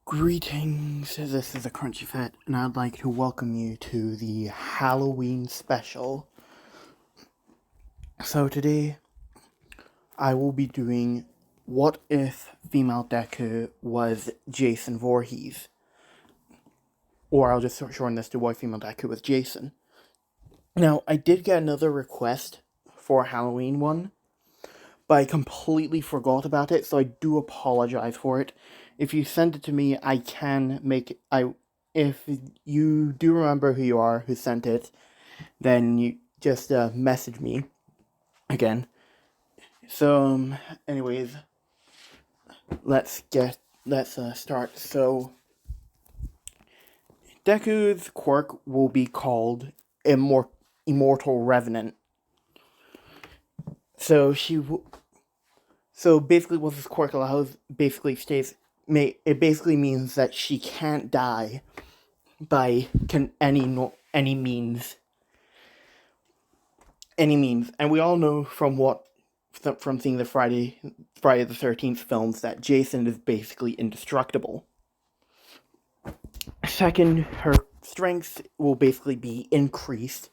Greetings, this is a Crunchy Fit, and I'd like to welcome you to the Halloween special. So today, I will be doing What If Female Deku was Jason Voorhees? Or I'll just shorten this to What If Female Deku was Jason. Now, I did get another request for a Halloween one, but I completely forgot about it, so I do apologize for it. If you send it to me, I can make it. If you do remember who you are who sent it, then you just message me again. So, anyways, let's start. So, Deku's quirk will be called Immortal Revenant. So So basically, what this quirk allows it basically means that she can't die by any means, and we all know from seeing the Friday the 13th films that Jason is basically indestructible. Second, her strength will basically be increased,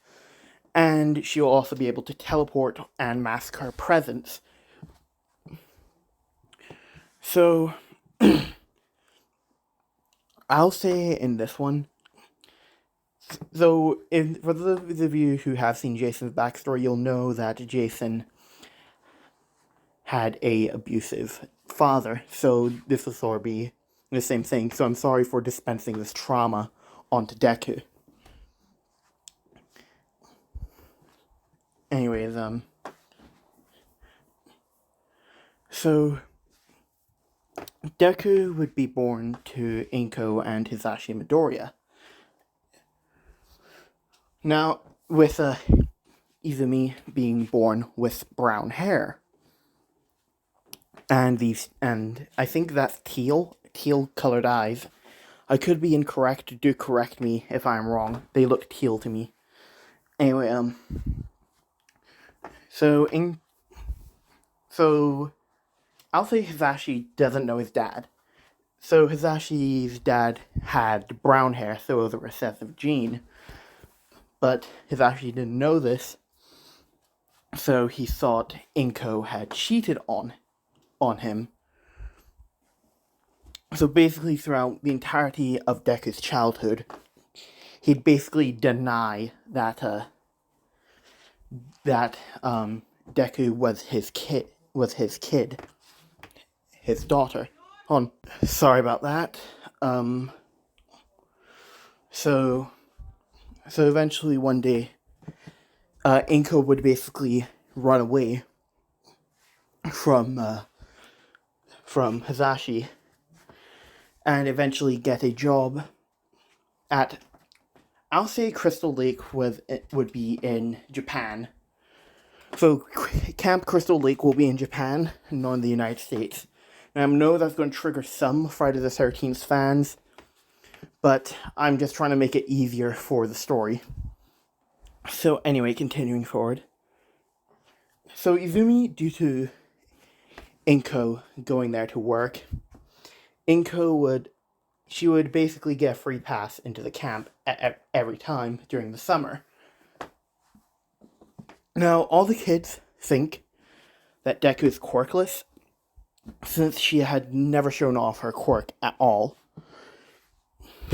and she will also be able to teleport and mask her presence. So, I'll say in this one, for those of you who have seen Jason's backstory, you'll know that Jason had a abusive father, so this will sort of be the same thing, so I'm sorry for dispensing this trauma onto Deku. Anyways, so Deku would be born to Inko and Hisashi Midoriya. Now, with Izumi being born with brown hair. And I think that's teal colored eyes. I could be incorrect, do correct me if I'm wrong. They look teal to me. Anyway, so I'll say Hisashi doesn't know his dad. So Hisashi's dad had brown hair, so it was a recessive gene. But Hisashi didn't know this, so he thought Inko had cheated on him. So basically, throughout the entirety of Deku's childhood, he'd basically deny that Deku was his kid, his daughter. Sorry about that. So eventually one day, Inko would basically run away from Hisashi and eventually get a job at, I'll say Crystal Lake would be in Japan. So Camp Crystal Lake will be in Japan, not in the United States. Now I know that's going to trigger some Friday the 13th fans, but I'm just trying to make it easier for the story. So anyway, continuing forward. So Izumi, due to Inko going there to work, she would basically get a free pass into the camp every time during the summer. Now, all the kids think that Deku is quirkless, since she had never shown off her quirk at all.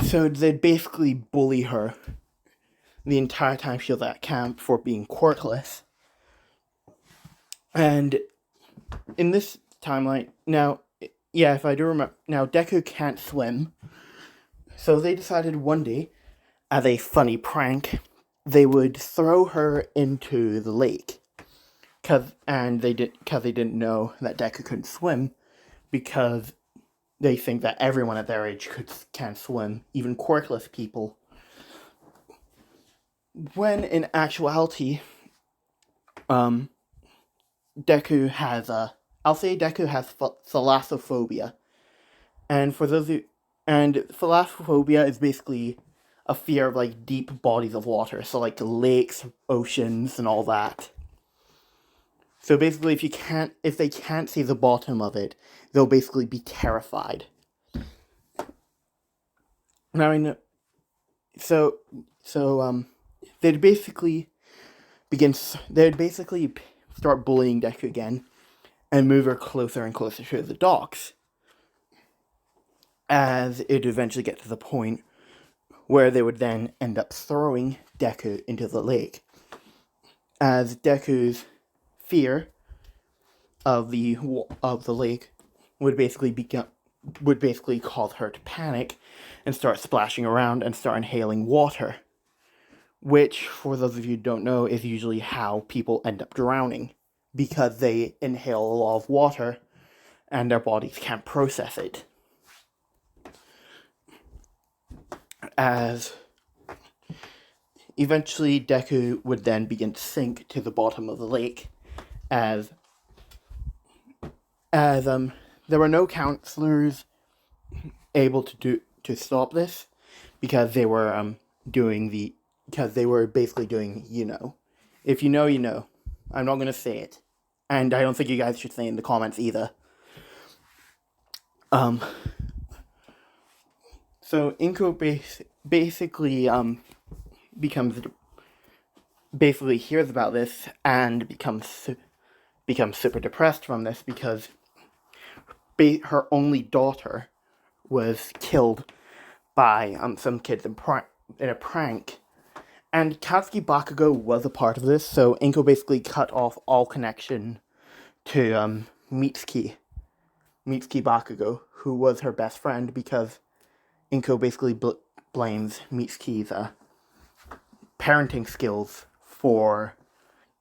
So they'd basically bully her the entire time she was at camp for being quirkless. And in this timeline, if I do remember, now Deku can't swim, so they decided one day, as a funny prank, they would throw her into the lake, because they didn't know that Deku couldn't swim, because they think that everyone at their age can swim, even quirkless people. When in actuality, Deku has thalassophobia, and thalassophobia is basically a fear of like deep bodies of water, so like lakes, oceans, and all that. So basically, if they can't see the bottom of it, they'll basically be terrified. Now I know. So they'd basically they'd basically start bullying Deku again and move her closer and closer to the docks, as it eventually get to the point where they would then end up throwing Deku into the lake, as Deku's fear of the lake would basically cause her to panic and start splashing around and start inhaling water, which, for those of you who don't know, is usually how people end up drowning, because they inhale a lot of water and their bodies can't process it. As eventually Deku would then begin to sink to the bottom of the lake, as there were no counselors able to stop this, because they were basically doing, if you know, you know. I'm not gonna say it, and I don't think you guys should say it in the comments either. So Inko basically hears about this and becomes super depressed from this, because her only daughter was killed by some kids in a prank. And Katsuki Bakugo was a part of this, so Inko basically cut off all connection to Mitsuki Bakugo, who was her best friend, because Inko basically blames Mitsuki's parenting skills for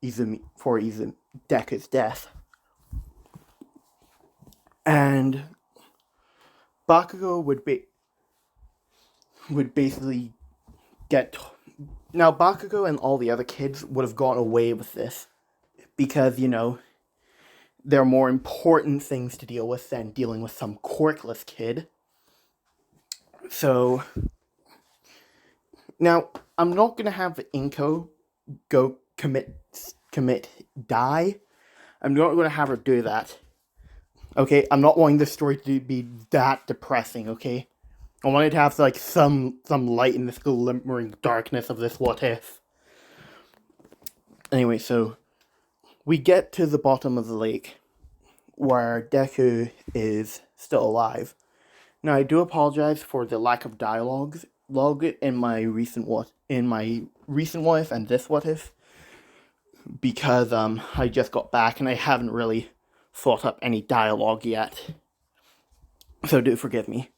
Deku's death. And Bakugo would basically get... Now, Bakugo and all the other kids would have gotten away with this, because, there are more important things to deal with than dealing with some quirkless kid. So, now, I'm not going to have Inko go die. I'm not going to have her do that. Okay, I'm not wanting this story to be that depressing, okay? I wanted to have, some light in this glimmering darkness of this what if. Anyway, so we get to the bottom of the lake, where Deku is still alive. Now, I do apologize for the lack of dialogue in my recent what if and this what if, because I just got back and I haven't really thought up any dialogue yet. So do forgive me.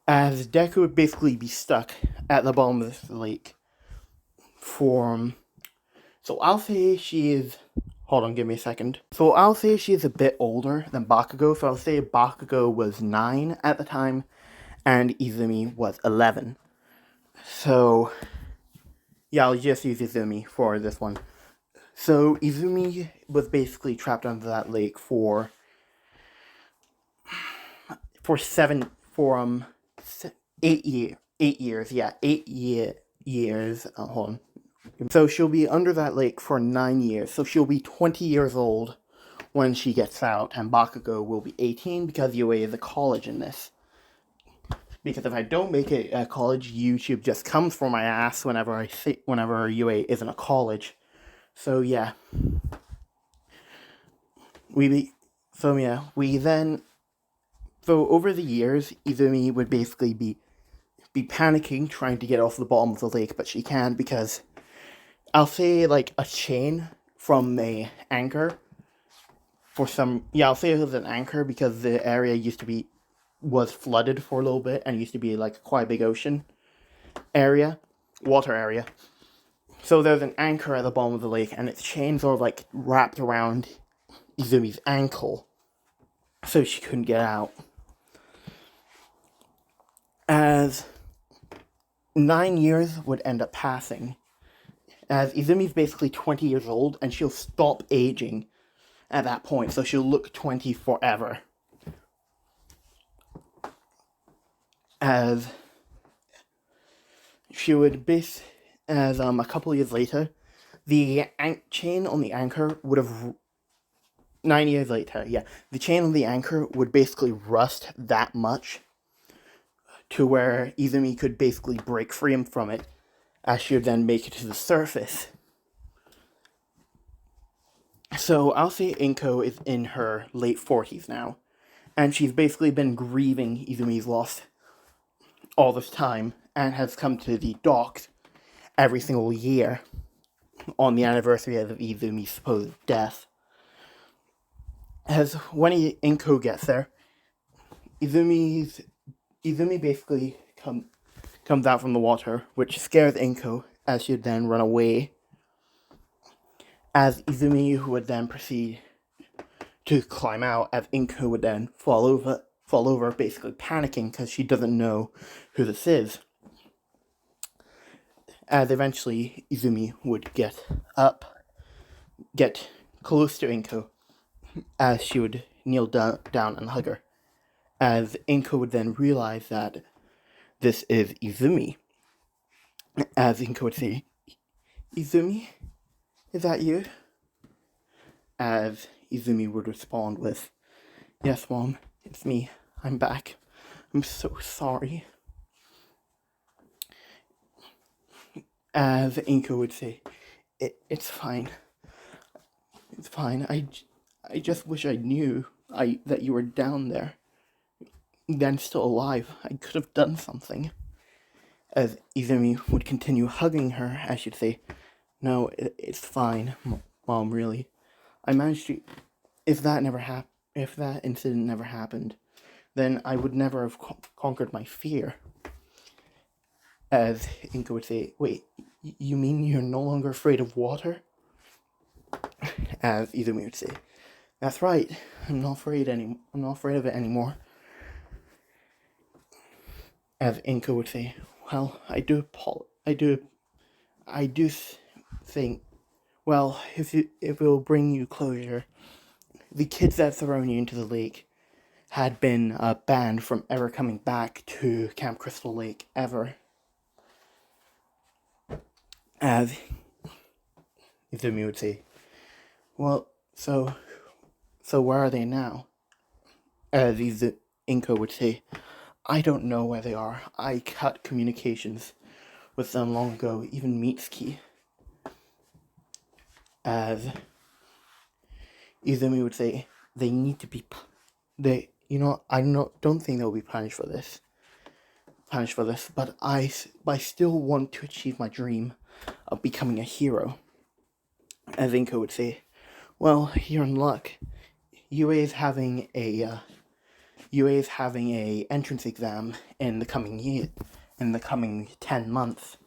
As Deku would basically be stuck at the bottom of the lake for... So I'll say she is... Hold on, give me a second. So I'll say she is a bit older than Bakugo, so I'll say Bakugo was 9 at the time, and Izumi was 11. So, yeah, I'll just use Izumi for this one. So Izumi was basically trapped under that lake for 8 years, yeah, 8 years, hold on. So she'll be under that lake for 9 years, so she'll be 20 years old when she gets out, and Bakugo will be 18, because UA is a college in this. Because if I don't make it at college, YouTube just comes for my ass whenever UA isn't a college. So yeah. So over the years, Izumi would basically be panicking, trying to get off the bottom of the lake, but she can't, because I'll say a chain from a anchor. I'll say it was an anchor, because the area was flooded for a little bit and used to be quite a big water area. So there's an anchor at the bottom of the lake, and its chains are wrapped around Izumi's ankle, so she couldn't get out. As 9 years would end up passing, as Izumi's basically 20 years old, and she'll stop aging at that point, so she'll look 20 forever. As she would a couple years later, the chain on the anchor would have... 9 years later, yeah. The chain on the anchor would basically rust that much to where Izumi could basically break free from it, as she would then make it to the surface. So I'll say Inko is in her late 40s now, and she's basically been grieving Izumi's loss all this time, and has come to the docks every single year on the anniversary of Izumi's supposed death. As when Inko gets there, Izumi basically comes out from the water, which scares Inko, as she would then run away. As Izumi would then proceed to climb out, as Inko would then fall over, basically panicking because she doesn't know who this is. As eventually Izumi would get close to Inko, as she would kneel down and hug her. As Inko would then realize that this is Izumi. As Inko would say, "Izumi, is that you?" As Izumi would respond with, "Yes, Mom, it's me. I'm back. I'm so sorry." As Inko would say, It's fine. It's fine. I just wish I knew that you were down there. Then still alive. I could have done something." As Izumi would continue hugging her, as she'd say, "No, it's fine, Mom, really. I managed to... If that incident never happened, then I would never have conquered my fear." As Inko would say, "Wait, you mean you're no longer afraid of water?" As Izumi would say, "That's right. I'm not afraid of it anymore." As Inko would say, "Well, I do think, well, if it will bring you closure, the kids that thrown you into the lake had been banned from ever coming back to Camp Crystal Lake ever." As Izumi would say, "Well, so where are they now?" As Inko would say, "I don't know where they are. I cut communications with them long ago, even Mitsuki." As Izumi would say, "They need to be... I don't think they'll be punished for this, but I still want to achieve my dream of becoming a hero." As Inko would say, "Well, you're in luck. UA is having a entrance exam in the coming 10 months.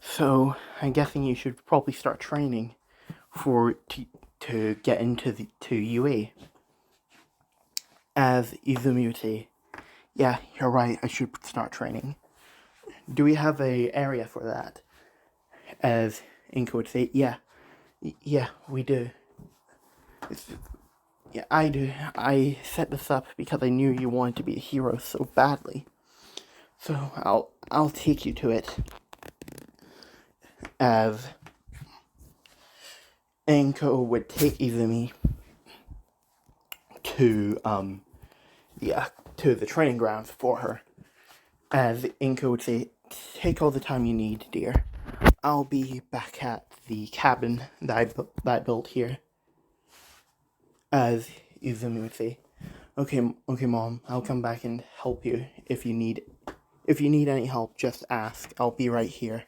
So I'm guessing you should probably start training to get into UA." As Izumi would say, "Yeah, you're right. I should start training. Do we have a area for that?" As Inko would say, "Yeah, we do. Yeah, I do. I set this up because I knew you wanted to be a hero so badly. So I'll take you to it." As Inko would take Izumi to the training grounds for her. As Inko would say, "Take all the time you need, dear. I'll be back at the cabin that I built here." As Izumi would say, Okay, Mom, I'll come back and help you if you need any help. Just ask. I'll be right here."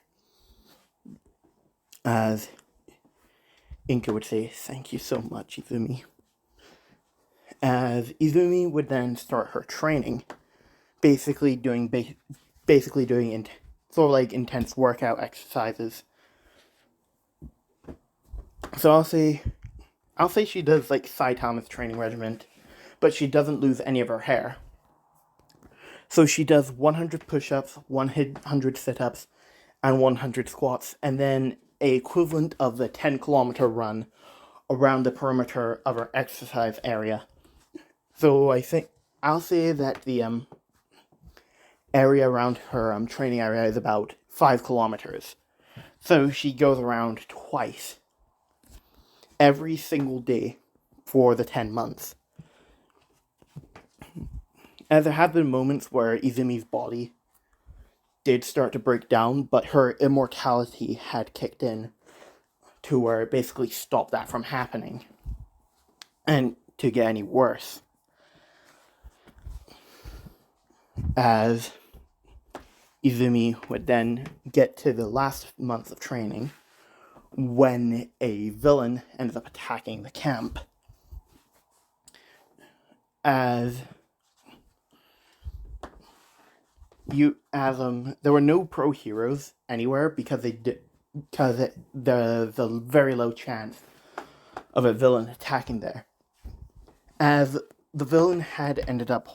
As Inko would say, "Thank you so much, Izumi." As Izumi would then start her training, basically doing sort of like intense workout exercises. So I'll say she does like Saitama's training regimen, but she doesn't lose any of her hair. So she does 100 push-ups, 100 sit-ups, and 100 squats, and then a equivalent of the 10-kilometer run around the perimeter of her exercise area. So I'll say that the area around her training area is about 5 kilometers. So she goes around twice every single day for the 10 months. As there have been moments where Izumi's body did start to break down, but her immortality had kicked in to where it basically stopped that from happening. And to get any worse, as Izumi would then get to the last month of training when a villain ends up attacking the camp. As there were no pro heroes anywhere because the very low chance of a villain attacking there. As the villain had ended up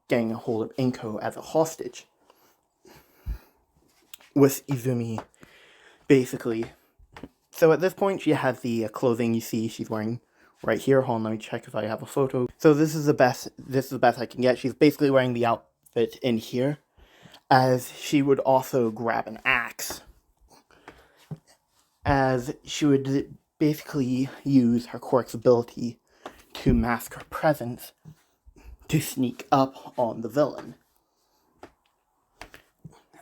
getting a hold of Inko as a hostage, with Izumi basically. So at this point, she has the clothing you see she's wearing right here. Hold on, let me check if I have a photo. So this is the best I can get. She's basically wearing the outfit in here, as she would also grab an axe, as she would basically use her quirk's ability to mask her presence to sneak up on the villain.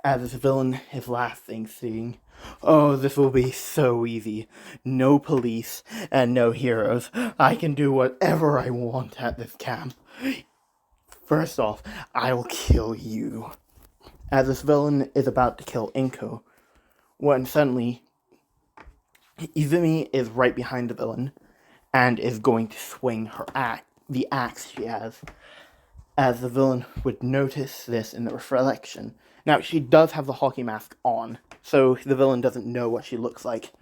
As this villain is laughing, saying, "Oh, this will be so easy. No police and no heroes. I can do whatever I want at this camp. First off, I'll kill you." As this villain is about to kill Inko, when suddenly Izumi is right behind the villain and is going to swing the axe she has, as the villain would notice this in the reflection. Now, she does have the hockey mask on, so the villain doesn't know what she looks like.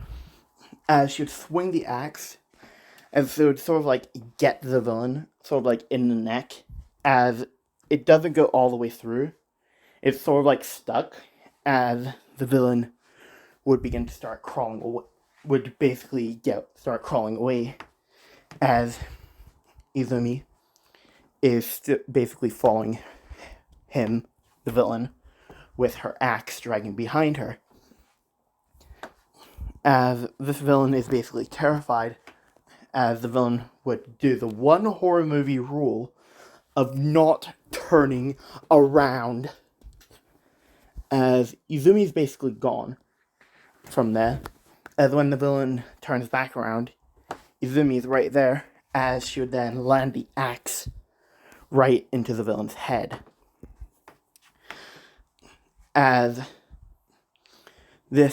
As she would swing the axe, as it would sort of like get the villain, sort of like in the neck, as it doesn't go all the way through. It's sort of like stuck, as the villain would begin to start crawling away, start crawling away, as Izumi is basically following him, the villain, with her axe dragging behind her. As this villain is basically terrified, as the villain would do the one horror movie rule of not turning around. As Izumi's basically gone from there, as when the villain turns back around, Izumi's right there, as she would then land the axe right into the villain's head. As the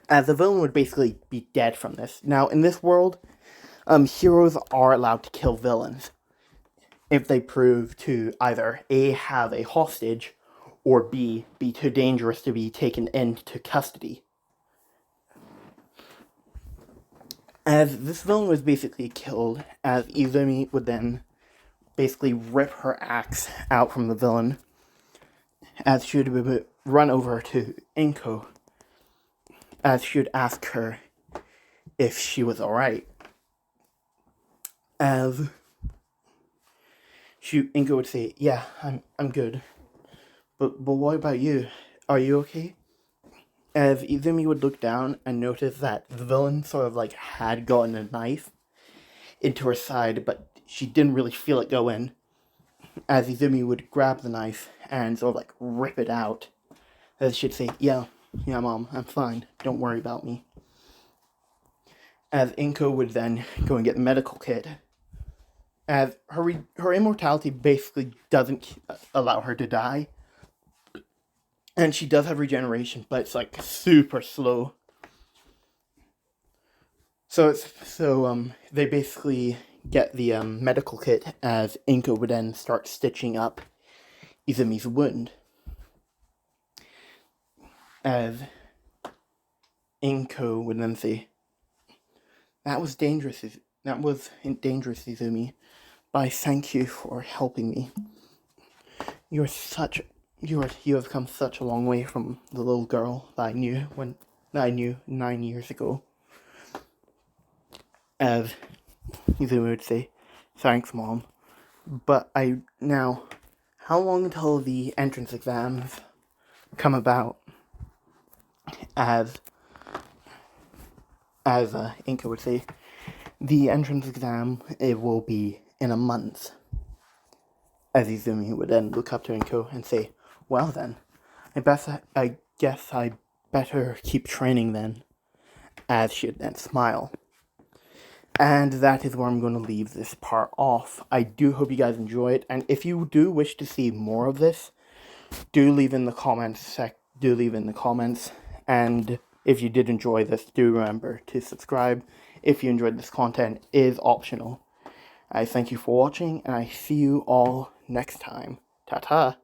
villain would basically be dead from this. Now, in this world, heroes are allowed to kill villains if they prove to either A, have a hostage, or B, be too dangerous to be taken into custody. As this villain was basically killed, as Izumi would then basically rip her axe out from the villain, as she would run over to Inko, as she would ask her if she was alright. As Inko would say, "Yeah, I'm good. But what about you? Are you okay?" As Izumi would look down and notice that the villain sort of like had gotten a knife into her side, but she didn't really feel it go in. As Izumi would grab the knife and sort of like rip it out, as she'd say, yeah, Mom, I'm fine. Don't worry about me." As Inko would then go and get the medical kit, as her immortality basically doesn't allow her to die, and she does have regeneration, but it's like super slow. So they basically get the medical kit, as Inko would then start stitching up Izumi's wound. As Inko would then say, that was dangerous, Izumi, but I thank you for helping me. You have come such a long way from the little girl that I knew 9 years ago. As Izumi would say, "Thanks, Mom. But how long until the entrance exams come about?" As Inka would say, "The entrance exam, it will be in a month. As Izumi would then look up to Rinko and say, well then, I guess I better keep training then, as she'd then smile. And that is where I'm going to leave this part off. I do hope you guys enjoy it, and if you do wish to see more of this, do leave in the comments, and if you did enjoy this, do remember to subscribe. If you enjoyed this content, it is optional. I thank you for watching, and I see you all next time. Ta-ta!